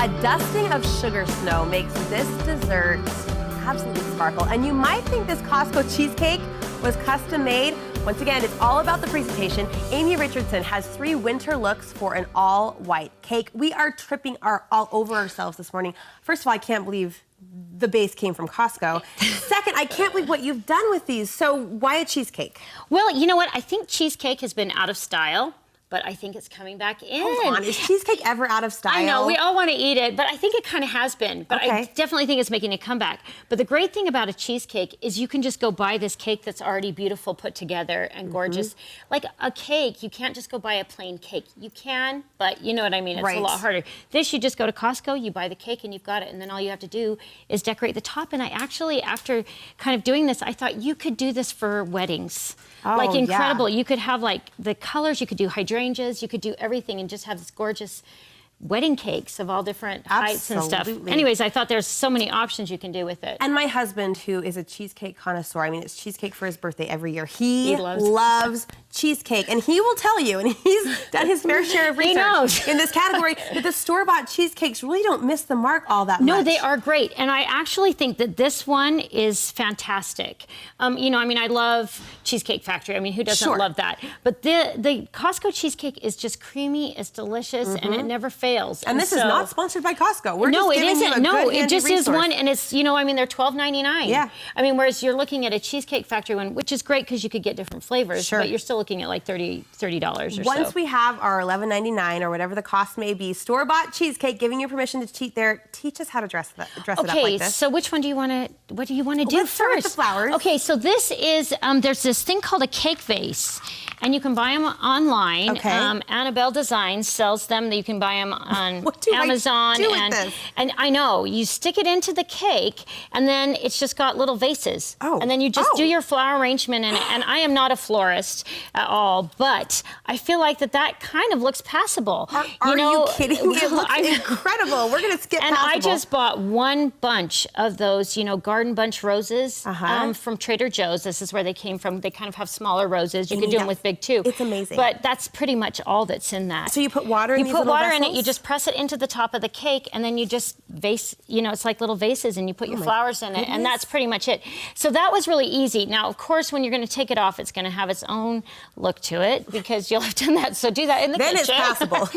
A dusting of sugar snow makes this dessert absolutely sparkle. And you might think this Costco cheesecake was custom made. Once again, it's all about the presentation. Amy Richardson has 3 winter looks for an all-white cake. We are tripping all over ourselves this morning. First of all, I can't believe the base came from Costco. Second, I can't believe what you've done with these. So why a cheesecake? Well, you know what? I think cheesecake has been out of style, but I think it's coming back in. Hold on, is cheesecake ever out of style? I know, we all want to eat it, but I think it kind of has been. But I definitely think it's making a comeback. But the great thing about a cheesecake is you can just go buy this cake that's already beautiful, put together, and gorgeous. Like a cake, you can't just go buy a plain cake. You can, but you know what I mean, it's a lot harder. This, you just go to Costco, you buy the cake, and you've got it, and then all you have to do is decorate the top. And I actually, after kind of doing this, I thought you could do this for weddings. Like incredible. You could have like the colors, you could do hydrangeas, you could do everything and just have this gorgeous wedding cakes of all different heights and stuff. Anyways, I thought there's so many options you can do with it. And my husband, who is a cheesecake connoisseur, I mean, it's cheesecake for his birthday every year. He loves cheesecake, and he will tell you, and he's done his fair share of research in this category, that the store-bought cheesecakes really don't miss the mark all that much. No, they are great, and I actually think that this one is fantastic. You know, I mean, I love Cheesecake Factory. I mean, who doesn't love that? But the Costco cheesecake is just creamy, it's delicious, and it never fails. And this is not sponsored by Costco. We're no, just it giving isn't. You a no, good, it just resource. is one, and it's, you know, I mean, they're $12.99. Yeah. I mean, whereas you're looking at a Cheesecake Factory one, which is great because you could get different flavors, but you're still looking at like $30 or so. Once we have our $11.99 or whatever the cost may be, store-bought cheesecake, giving you permission to cheat there, teach us how to dress it up like this. Okay, so which one do you want to? What do you want to do Let's first? start with the flowers. Okay, so this is there's this thing called a cake vase, and you can buy them online. Annabelle Designs sells them. You can buy them on Amazon. And I know you stick it into the cake, and then it's just got little vases. And then you just do your flower arrangement in it. And I am not a florist at all, but I feel like that kind of looks passable. Are you kidding? It looks incredible. We're gonna skip And I just bought one bunch of those, you know, garden bunch roses from Trader Joe's. This is where they came from. They kind of have smaller roses. You could do them with big too. It's amazing. But that's pretty much all that's in that. So you put water in these little little vessels? In it, you just press it into the top of the cake, and then you just vase, you know, it's like little vases, and you put your flowers in it, and that's pretty much it. So that was really easy. Now, of course, when you're going to take it off, it's going to have its own look to it because you'll have done that. So do that in the kitchen. Then it's passable.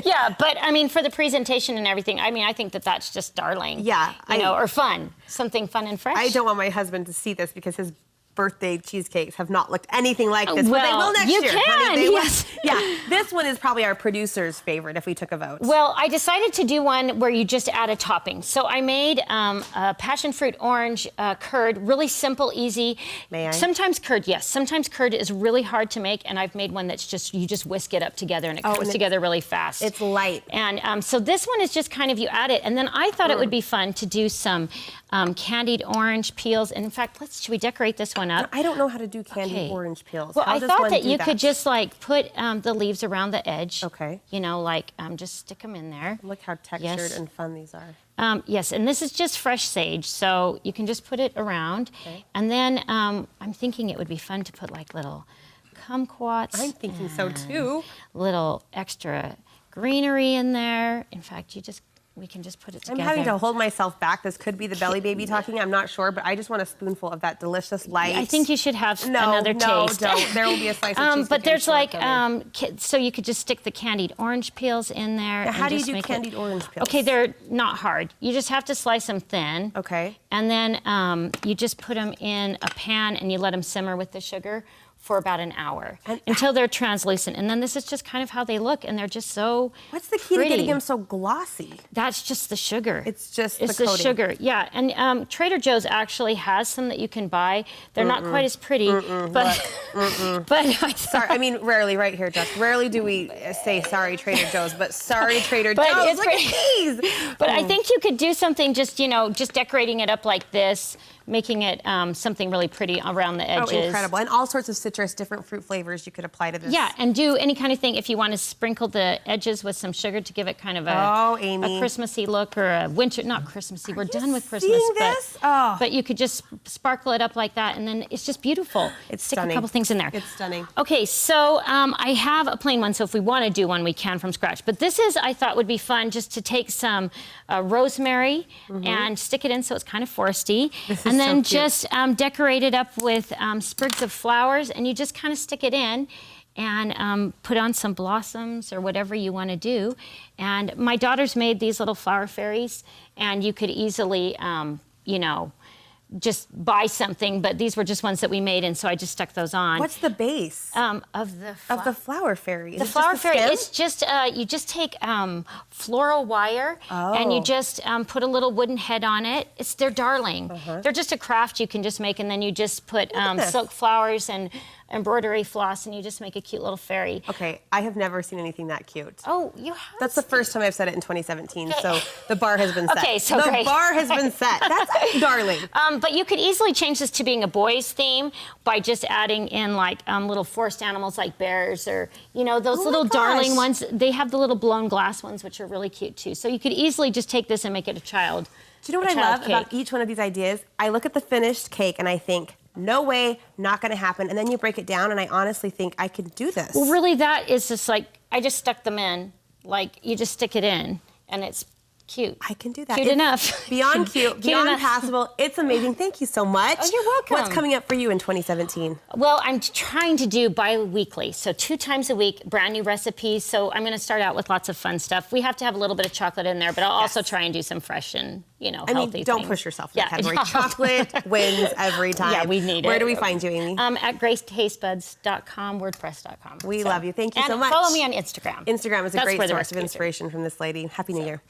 Yeah, but I mean, for the presentation and everything, I mean, I think that's just darling. Yeah. You know, or fun. Something fun and fresh. I don't want my husband to see this because his birthday cheesecakes have not looked anything like this, but they will next year. You can, yes. Yeah, this one is probably our producer's favorite if we took a vote. Well, I decided to do one where you just add a topping. So I made a passion fruit orange curd, really simple, easy. May I? Sometimes curd, yes. Sometimes curd is really hard to make, and I've made one that's just, you just whisk it up together, and it comes together really fast. It's light. And so this one is just kind of, you add it, and then I thought it would be fun to do some candied orange peels. And in fact, should we decorate this one up? I don't know how to do candied orange peels. Well, I thought that you could just like put the leaves around the edge. Okay. You know, like just stick them in there. Look how textured and fun these are. Yes, and this is just fresh sage, so you can just put it around. And then I'm thinking it would be fun to put like little kumquats. I'm thinking so too. Little extra greenery in there. In fact, we can just put it together. I'm having to hold myself back. This could be the belly baby talking. I'm not sure, but I just want a spoonful of that delicious light. I think you should have another taste. No, don't. There will be a slice of cheesecake. But there's like, so you could just stick the candied orange peels in there. Now, how do you do candied orange peels? Okay, they're not hard. You just have to slice them thin. Okay. And then you just put them in a pan and you let them simmer with the sugar for about an hour until they're translucent. And then this is just kind of how they look, and they're just so What's the key to getting them so glossy? That's just the sugar. It's just the sugar, yeah. And Trader Joe's actually has some that you can buy. They're not quite as pretty, but sorry, I mean, rarely, right here, Jess. Rarely do we say sorry, Trader Joe's, but sorry, Trader Joe's. Look at these. But I think you could do something just, you know, just decorating it up like this, making it something really pretty around the edges. Oh, incredible. And all sorts of citrus, different fruit flavors you could apply to this. Yeah, and do any kind of thing if you want to sprinkle the edges with some sugar to give it kind of a Christmassy look, or a winter, not Christmassy. We're done with Christmas, but you could just sparkle it up like that, and then it's just beautiful. It's Stick stunning. a couple things in there. It's stunning. Okay, so I have a plain one, so if we want to do one, we can from scratch. But this is, I thought, would be fun just to take some rosemary and stick it in so it's kind of foresty. And then just decorate it up with sprigs of flowers, and you just kind of stick it in and put on some blossoms or whatever you want to do. And my daughter's made these little flower fairies, and you could easily, you know, just buy something, but these were just ones that we made, and so I just stuck those on. What's the base of the flower fairy? The flower fairy, it's just you just take floral wire and you just put a little wooden head on it. They're darling. They're just a craft you can just make, and then you just put silk flowers and embroidery floss, and you just make a cute little fairy. Okay, I have never seen anything that cute. Oh, you have? That's the first time I've said it in 2017, so the bar has been set. Okay, so the great. bar has been set. That's darling. But you could easily change this to being a boys' theme by just adding in like little forest animals like bears, or you know those little darling ones. They have the little blown glass ones, which are really cute too. So you could easily just take this and make it a child. Do you know what I love about each one of these ideas? I look at the finished cake and I think, no way, not gonna happen. And then you break it down and I honestly think I could do this. Well, really that is just like, I just stuck them in. Like, you just stick it in and it's cute. I can do that. Cute enough. Beyond cute, beyond passable. It's amazing. Thank you so much. Oh, you're welcome. What's coming up for you in 2017? Well, I'm trying to do bi-weekly, so 2 times a week, brand new recipes. So I'm gonna start out with lots of fun stuff. We have to have a little bit of chocolate in there, but I'll also try and do some fresh and, you know, healthy don't things. Push yourself in that category. Chocolate wins every time. Yeah, we need it. Where do we find you, Amy? At gracetastebuds.com, wordpress.com. We love you. Thank you so much. Follow me on Instagram. Instagram is a great source of inspiration from this lady. Happy New Year.